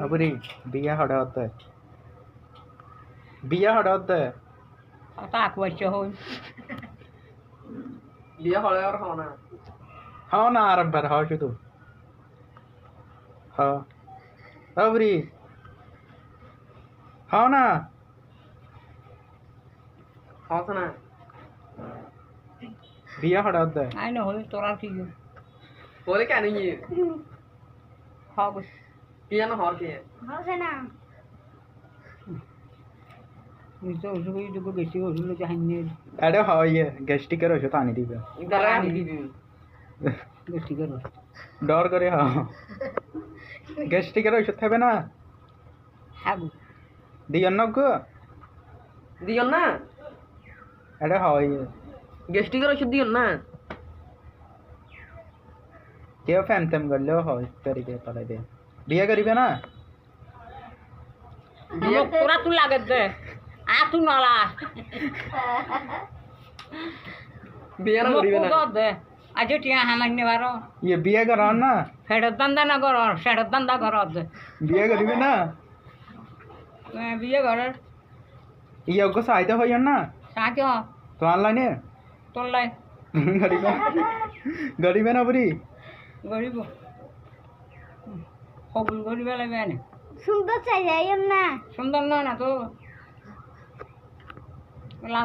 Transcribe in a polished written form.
अबरी बिया हड़ा होता है बिया हड़ा होता है ताक बच्चे हो बिया हड़ा और खाना हाँ ना आरंभ कर हाँ शुरू हाँ अबरी हाँ ना हाँ सुना बिया हड़ा होता है आई ना हो तोरा की बोले क्या नहीं है हाँ बस किया ना हॉर के हाँ सुना तो उसको ये जो बेची हो उसको चाहिए अरे हाँ ये गेस्टी करो शो तानी दी पे इधर आ नहीं दी बेची करो डर करे हाँ गेस्टी करो शो थे ना हाँ दियन न को दियो ना अरे हाँ ये गेस्टी करो शुद्ध दियो ना क्या फैम तम कर लो हाँ इस तरीके पता दे बिया करीबे ना बिया तोरा तू लागत दे आ तू नाला बिया ना करीबे ना दे आज टिया हमने बारो ये बिया करो ना फेड दंदा ना करो फेड दंदा करो दे बिया करीबे ना मैं बिया कर ये उनको सहायता हो ना साथ हो तो ऑनलाइन है तो लाई गरीबे ना बुरी गरीब हो गरीब वाला मैंने सुंदर चाहिए ना सुंदर ना तो